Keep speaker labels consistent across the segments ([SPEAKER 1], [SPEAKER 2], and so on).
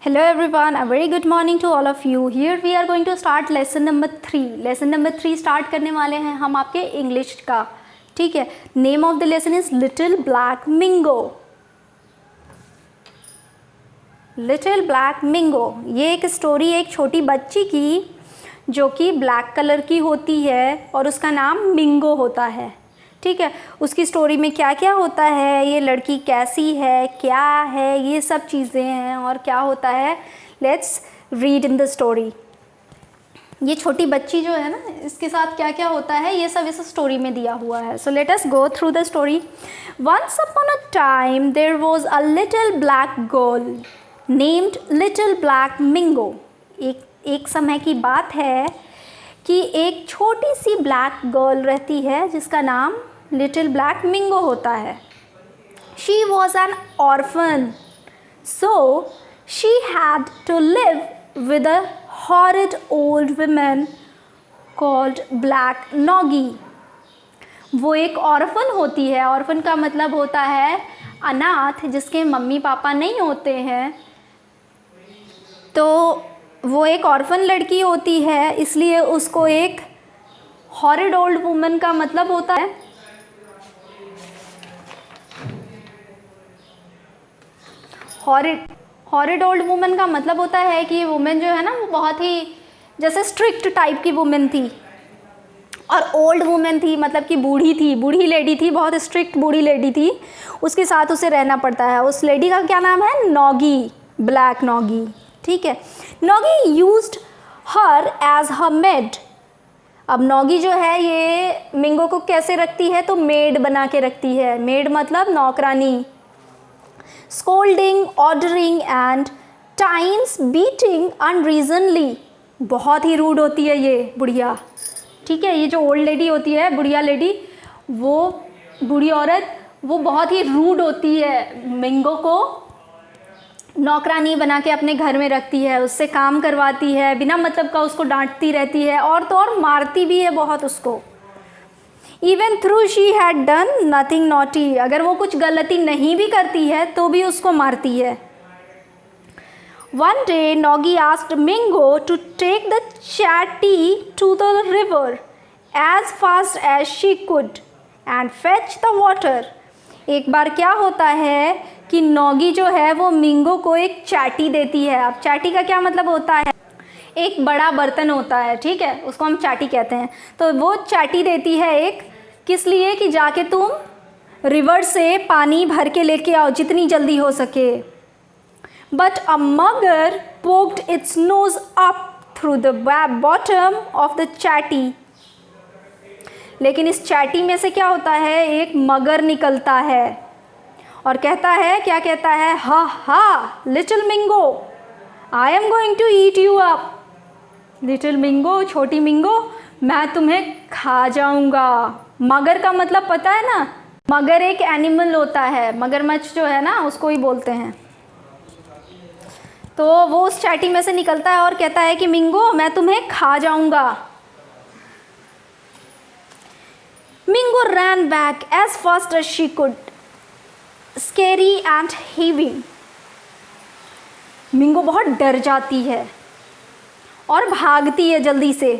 [SPEAKER 1] Hello everyone, a very good morning to all of you. Here we are going to start lesson number 3. Lesson number 3 start करने वाले हैं हम आपके English का. ठीक है. Name of the lesson is Little Black Mingo. Little Black Mingo. ये एक स्टोरी है एक छोटी बच्ची की जो कि ब्लैक कलर की होती है और उसका नाम मिंगो होता है. ठीक है. उसकी स्टोरी में क्या क्या होता है, ये लड़की कैसी है, क्या है, ये सब चीज़ें हैं और क्या होता है. Let's read in the story. ये छोटी बच्ची जो है ना, इसके साथ क्या क्या होता है ये सब इस स्टोरी में दिया हुआ है. So let us go through the story. Once upon a time there was a little black girl named little black Mingo. एक समय की बात है कि एक छोटी सी ब्लैक गर्ल रहती है जिसका नाम लिटिल ब्लैक मिंगो होता है. She was an orphan, so she had to live with a horrid old woman called black Noggy. वो एक ऑर्फन होती है. ऑर्फन का मतलब होता है अनाथ, जिसके मम्मी पापा नहीं होते हैं. तो वो एक ऑर्फन लड़की होती है, इसलिए उसको एक हॉरिड ओल्ड वुमन का मतलब होता है हॉरिड ओल्ड वुमन का मतलब होता है कि वुमेन जो है ना वो बहुत ही जैसे स्ट्रिक्ट टाइप की वुमेन थी. और ओल्ड वुमेन थी मतलब कि बूढ़ी लेडी थी, बहुत स्ट्रिक्ट बूढ़ी लेडी थी. उसके साथ उसे रहना पड़ता है. उस लेडी का क्या नाम है? नॉगी, ब्लैक नॉगी. ठीक है. नॉगी यूज्ड हर एज हर मेड. अब नॉगी जो है ये मिंगो को कैसे रखती है? तो मेड बना के रखती है. मेड मतलब नौकरानी. Scolding, ordering and times beating unreasonably. बहुत ही रूड होती है ये बुढ़िया. ठीक है. ये जो ओल्ड लेडी होती है, बुढ़िया लेडी, वो बूढ़ी औरत, वो बहुत ही रूड होती है. मिंगो को नौकरानी बना के अपने घर में रखती है, उससे काम करवाती है, बिना मतलब का उसको डांटती रहती है और तो और मारती भी है बहुत उसको. Even through she had done nothing naughty. अगर वो कुछ गलती नहीं भी करती है तो भी उसको मारती है. One day Noggy asked Mingo to take the chatty to the river as fast as she could and fetch the water. एक बार क्या होता है कि नॉगी जो है वो मिंगो को एक चाटी देती है. अब चाटी का क्या मतलब होता है? एक बड़ा बर्तन होता है. ठीक है. उसको हम चाटी कहते हैं. तो वो चाटी देती है एक, किस लिए? कि जाके तुम रिवर से पानी भर के लेके आओ जितनी जल्दी हो सके. बट अ मगर poked it's nose up through the bottom of the चाटी. लेकिन इस चाटी में से क्या होता है? एक मगर निकलता है और कहता है, क्या कहता है? Ha ha little Mingo, I am going to eat you up. Little Mingo, छोटी मिंगो, मैं तुम्हें खा जाऊंगा. मगर का मतलब पता है ना? मगर एक एनिमल होता है, मगरमच्छ जो है ना उसको ही बोलते हैं. तो वो उस चाटी में से निकलता है और कहता है कि मिंगो मैं तुम्हें खा जाऊंगा. मिंगो ran back as fast as she could, scary and heaving. मिंगो बहुत डर जाती है और भागती है जल्दी से.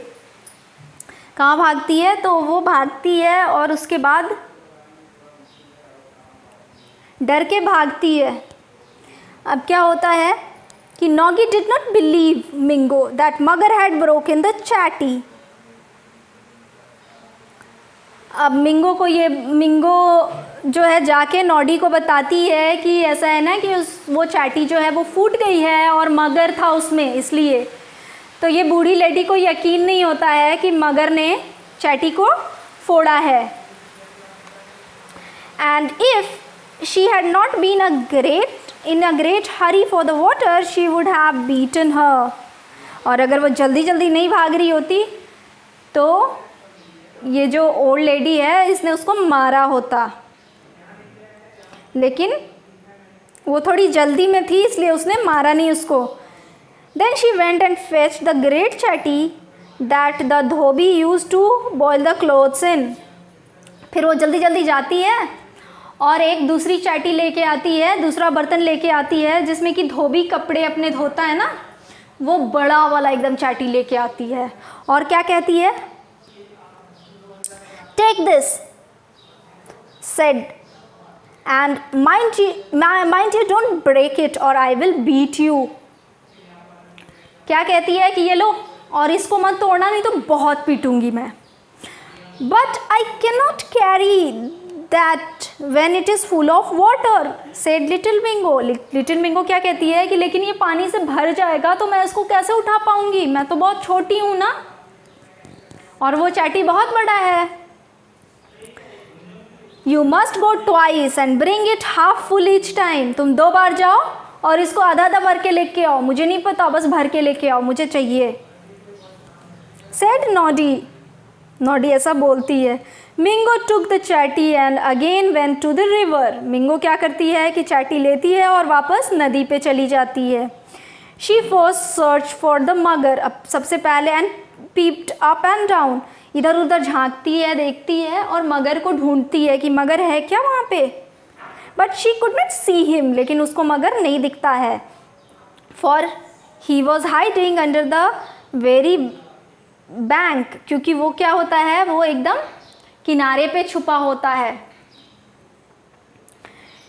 [SPEAKER 1] कहाँ भागती है? तो वो भागती है और उसके बाद डर के भागती है. अब क्या होता है कि नॉगी डिड नॉट बिलीव मिंगो दैट मगर हैड ब्रोकन द चैटी. अब मिंगो जो है जाके नॉडी को बताती है कि ऐसा है ना कि वो चाटी जो है वो फूट गई है और मगर था उसमें, इसलिए. तो ये बूढ़ी लेडी को यकीन नहीं होता है कि मगर ने चाटी को फोड़ा है. And if she had not been in a great hurry for the water she would have beaten her. और अगर वो जल्दी जल्दी नहीं भाग रही होती तो ये जो ओल्ड लेडी है इसने उसको मारा होता. लेकिन वो थोड़ी जल्दी में थी इसलिए उसने मारा नहीं उसको. Then she went and fetched the great chatty that the dhobi used to boil the clothes in. फिर वो जल्दी जल्दी जाती है और एक दूसरी चाटी लेके आती है, दूसरा बर्तन लेके आती है जिसमें कि धोबी कपड़े अपने धोता है ना, वो बड़ा वाला एकदम चाटी लेके आती है और क्या कहती है, take this said and mind you don't break it और आई विल बीट यू। क्या कहती है कि ये लो और इसको मत तोड़ना नहीं तो बहुत पीटूंगी मैं। But I can not carry that when it is full of water said little Bingo. Little Bingo क्या कहती है कि लेकिन ये पानी से भर जाएगा तो मैं इसको कैसे उठा पाऊंगी, मैं तो बहुत छोटी हूँ ना, और वो चाटी बहुत बड़ा है। You must go twice and bring it half full each time. तुम 2 बार जाओ और इसको आधा आधा भर के लेके आओ, मुझे नहीं पता, बस भर के लेके आओ, मुझे चाहिए। सेड नॉडी, नॉडी ऐसा बोलती है। Mingo took the chatty and again went to the river. Mingo क्या करती है कि चाटी लेती है और वापस नदी पे चली जाती है। She first search for the मगर, अब सबसे पहले, and peeped up and down, इधर उधर झांकती है, देखती है और मगर को ढूंढती है कि मगर है क्या वहाँ पे। But she could not see him, लेकिन उसको मगर नहीं दिखता है। For he was hiding under the very bank, क्योंकि वो क्या होता है, वो एकदम किनारे पे छुपा होता है।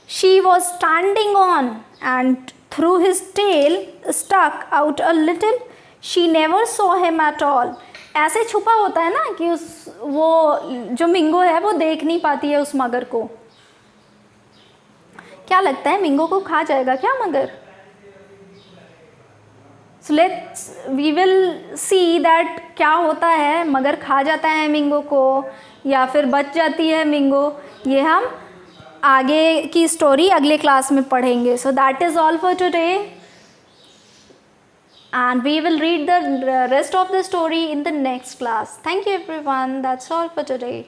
[SPEAKER 1] She was standing on and through his tail stuck out a little, she never saw him at all. ऐसे छुपा होता है ना कि वो जो मिंगो है वो देख नहीं पाती है उस मगर को। क्या लगता है, मिंगो को खा जाएगा क्या मगर? So we will see that क्या होता है, मगर खा जाता है मिंगो को या फिर बच जाती है मिंगो, ये हम आगे की स्टोरी अगले क्लास में पढ़ेंगे। So that is all for today and we will read the rest of the story in the next class. Thank you everyone. That's all for today.